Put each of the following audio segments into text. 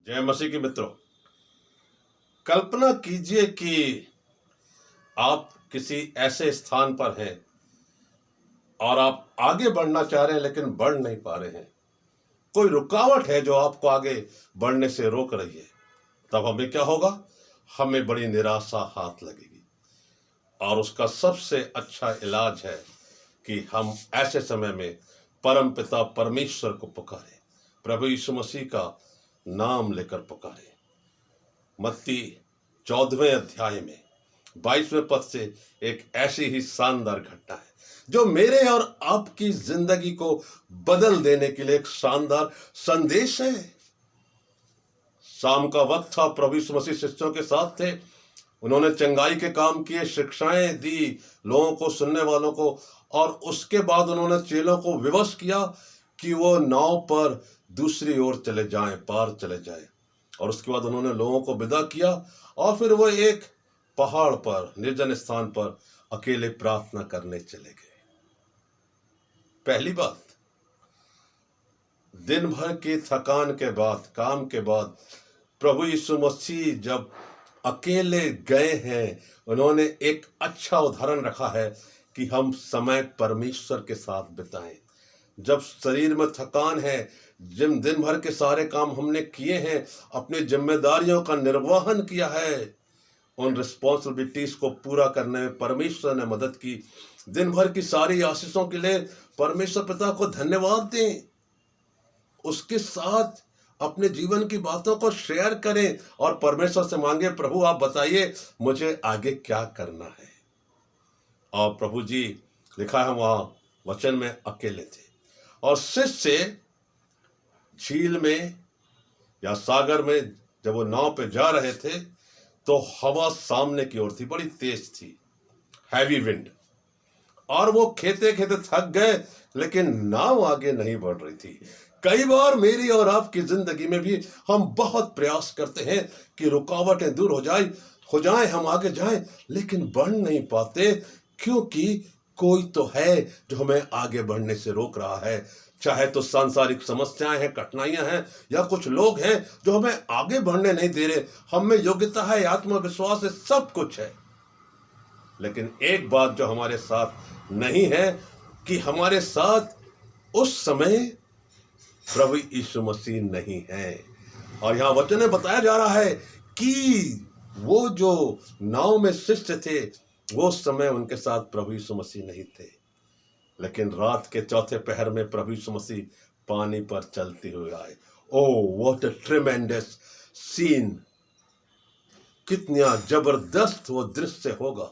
जय मसीह के मित्रों, कल्पना कीजिए कि आप किसी ऐसे स्थान पर हैं और आप आगे बढ़ना चाह रहे हैं लेकिन बढ़ नहीं पा रहे हैं। कोई रुकावट है जो आपको आगे बढ़ने से रोक रही है। तब हमें क्या होगा? हमें बड़ी निराशा हाथ लगेगी और उसका सबसे अच्छा इलाज है कि हम ऐसे समय में परम पिता परमेश्वर को पुकारें, प्रभु यीशु मसीह का नाम लेकर पुकारें। मत्ती 14वें अध्याय में 22वें पद से एक ऐसी ही शानदार घटना है जो मेरे और आपकी जिंदगी को बदल देने के लिए एक शानदार संदेश है। शाम का वक्त था, प्रभु यीशु मसीह शिष्यों के साथ थे। उन्होंने चंगाई के काम किए, शिक्षाएं दी लोगों को, सुनने वालों को, और उसके बाद उन्होंने चेलों को विवश किया कि वो नाव पर दूसरी ओर चले जाएं, पार चले जाएं। और उसके बाद उन्होंने लोगों को विदा किया और फिर वो एक पहाड़ पर, निर्जन स्थान पर अकेले प्रार्थना करने चले गए। पहली बात, दिन भर की थकान के बाद, काम के बाद प्रभु यीशु मसीह जब अकेले गए हैं, उन्होंने एक अच्छा उदाहरण रखा है कि हम समय परमेश्वर के साथ बिताएं। जब शरीर में थकान है, जिन दिन भर के सारे काम हमने किए हैं, अपनी जिम्मेदारियों का निर्वहन किया है, उन रिस्पॉन्सिबिलिटीज को पूरा करने में परमेश्वर ने मदद की। दिन भर की सारी आशीषों के लिए परमेश्वर पिता को धन्यवाद दें। उसके साथ अपने जीवन की बातों को शेयर करें और परमेश्वर से मांगे, प्रभु आप बताइए मुझे आगे क्या करना है। और प्रभु जी, लिखा है वहां वचन में, अकेले थे और शिष्य झील में या सागर में जब वो नाव पे जा रहे थे तो हवा सामने की ओर थी, बड़ी तेज थी, हैवी विंड, और वो खेते खेते थक गए लेकिन नाव आगे नहीं बढ़ रही थी। कई बार मेरी और आपकी जिंदगी में भी हम बहुत प्रयास करते हैं कि रुकावटें दूर हो जाएं, हम आगे जाएं, लेकिन बढ़ नहीं पाते क्योंकि कोई तो है जो हमें आगे बढ़ने से रोक रहा है। चाहे तो सांसारिक समस्याएं हैं, कठिनाइयां हैं, या कुछ लोग हैं जो हमें आगे बढ़ने नहीं दे रहे। हम में योग्यता है, आत्मविश्वास है, सब कुछ है, लेकिन एक बात जो हमारे साथ नहीं है कि हमारे साथ उस समय प्रभु यीशु मसीह नहीं है। और यहां वचन में बताया जा रहा है कि वो जो नाव में शिष्य थे, वो समय उनके साथ प्रभु यीशु मसीह नहीं थे, लेकिन रात के चौथे पहर में प्रभु यीशु मसीह पानी पर चलते हुए आए। Oh what a tremendous scene! कितना जबरदस्त वो दृश्य होगा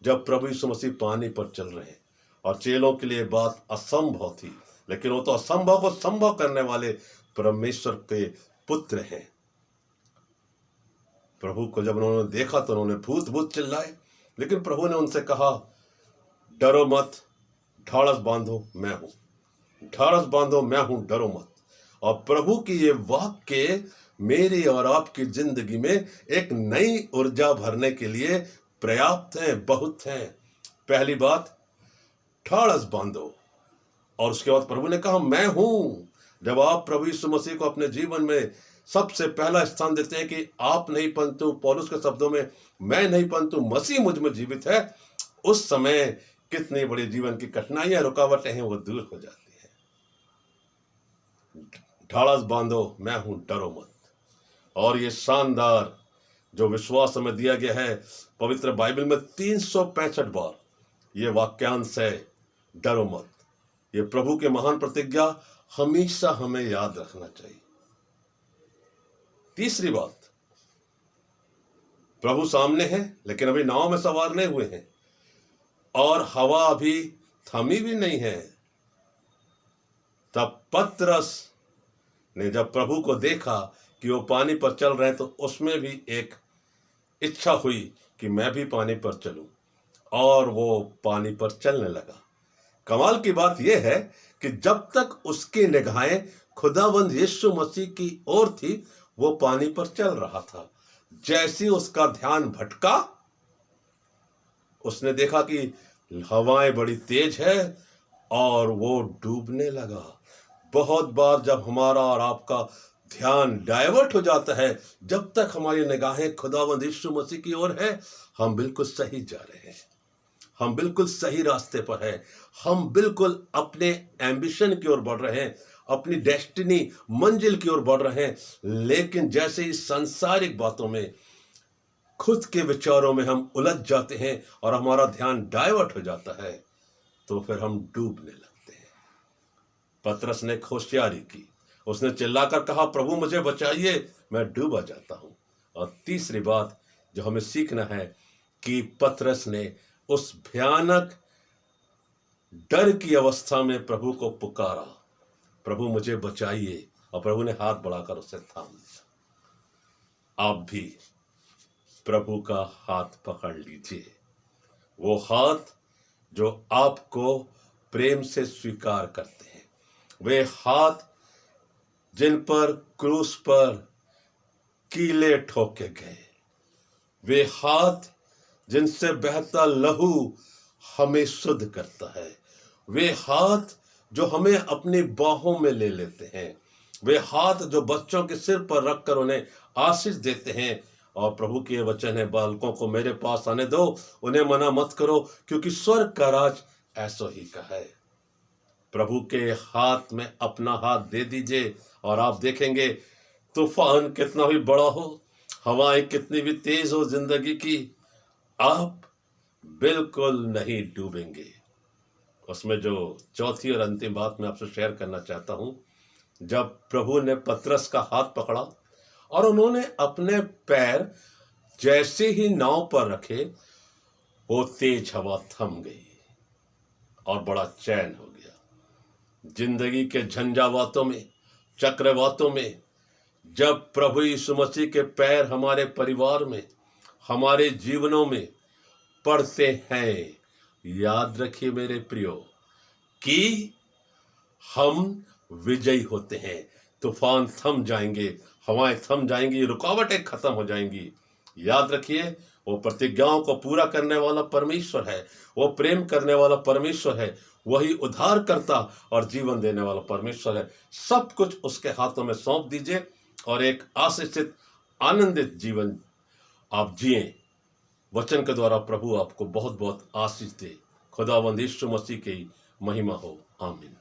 जब प्रभु यीशु मसीह पानी पर चल रहे हैं। और चेलों के लिए बात असंभव थी, लेकिन वो तो असंभव को संभव करने वाले परमेश्वर के पुत्र हैं। प्रभु को जब उन्होंने देखा तो उन्होंने भूत भूत चिल्लाए, लेकिन प्रभु ने उनसे कहा, डरो मत, ढाढ़स बांधो, मैं हूं, ढाढ़स बांधो, मैं हूं, डरो मत। और प्रभु की ये वाक्य मेरी और आपकी जिंदगी में एक नई ऊर्जा भरने के लिए पर्याप्त हैं, बहुत हैं। पहली बात, ढाढ़स बांधो। और उसके बाद प्रभु ने कहा, मैं हूं। जब आप प्रभु यीशु मसीह को अपने जीवन में सबसे पहला स्थान देते हैं कि आप नहीं परंतु, पौलुस के शब्दों में, मैं नहीं परंतु मसीह मुझ में जीवित है, उस समय कितनी बड़ी जीवन की कठिनाइयां, रुकावटें हैं, वो दूर हो जाती हैं। ढाढ़स बांधो, मैं हूं, डरो मत। और ये शानदार जो विश्वास हमें दिया गया है, पवित्र बाइबल में 365 बार ये वाक्यांश है, डरो मत। ये प्रभु के महान प्रतिज्ञा हमेशा हमें याद रखना चाहिए। तीसरी बात, प्रभु सामने है लेकिन अभी नाव में सवार नहीं हुए हैं और हवा अभी थमी भी नहीं है। तब पतरस ने जब प्रभु को देखा कि वो पानी पर चल रहे हैं तो उसमें भी एक इच्छा हुई कि मैं भी पानी पर चलूं, और वो पानी पर चलने लगा। कमाल की बात यह है कि जब तक उसकी निगाहें खुदावंद यीशु मसीह की ओर थी, वो पानी पर चल रहा था। जैसे उसका ध्यान भटका, उसने देखा कि हवाएं बड़ी तेज है और वो डूबने लगा। बहुत बार जब हमारा और आपका ध्यान डाइवर्ट हो जाता है, जब तक हमारी निगाहें खुदावंद यीशु मसीह की ओर है, हम बिल्कुल सही जा रहे हैं, हम बिल्कुल सही रास्ते पर हैं, हम बिल्कुल अपने एम्बिशन की ओर बढ़ रहे हैं, अपनी डेस्टिनी मंजिल की ओर बढ़ रहे हैं। लेकिन जैसे ही सांसारिक बातों में, खुद के विचारों में हम उलझ जाते हैं और हमारा ध्यान डाइवर्ट हो जाता है, तो फिर हम डूबने लगते हैं। पतरस ने होशियारी की, उसने चिल्लाकर कहा, प्रभु मुझे बचाइए, मैं डूबा जाता हूं। और तीसरी बात जो हमें सीखना है कि पतरस ने उस भयानक डर की अवस्था में प्रभु को पुकारा, प्रभु मुझे बचाइए, और प्रभु ने हाथ बढ़ाकर उसे थाम लिया। आप भी प्रभु का हाथ पकड़ लीजिए, वो हाथ जो आपको प्रेम से स्वीकार करते हैं, वे हाथ जिन पर क्रूस पर कीले ठोके गए, वे हाथ जिनसे बहता लहू हमें शुद्ध करता है, वे हाथ जो हमें अपनी बाहों में ले लेते हैं, वे हाथ जो बच्चों के सिर पर रखकर उन्हें आशीष देते हैं। और प्रभु के वचन है, बालकों को मेरे पास आने दो, उन्हें मना मत करो, क्योंकि स्वर्ग का राज ऐसा ही का है। प्रभु के हाथ में अपना हाथ दे दीजिए और आप देखेंगे तूफान कितना भी बड़ा हो, हवाएं कितनी भी तेज हो जिंदगी की, आप बिल्कुल नहीं डूबेंगे। उसमें जो चौथी और अंतिम बात मैं आपसे शेयर करना चाहता हूं, जब प्रभु ने पतरस का हाथ पकड़ा और उन्होंने अपने पैर जैसे ही नाव पर रखे, वो तेज हवा थम गई और बड़ा चैन हो गया। जिंदगी के झंझावातों में, चक्रवातों में, जब प्रभु यीशु मसीह के पैर हमारे परिवार में, हमारे जीवनों में पड़ते हैं, याद रखिए मेरे प्रियो कि हम विजयी होते हैं। तूफान थम जाएंगे, हवाएं थम जाएंगी, रुकावटें खत्म हो जाएंगी। याद रखिए, वो प्रतिज्ञाओं को पूरा करने वाला परमेश्वर है, वो प्रेम करने वाला परमेश्वर है, वही उद्धार करता और जीवन देने वाला परमेश्वर है। सब कुछ उसके हाथों में सौंप दीजिए और एक आशीषित आनंदित जीवन आप जिए। वचन के द्वारा प्रभु आपको बहुत बहुत आशीष दे। खुदावंद यीशु मसीह की महिमा हो। आमीन।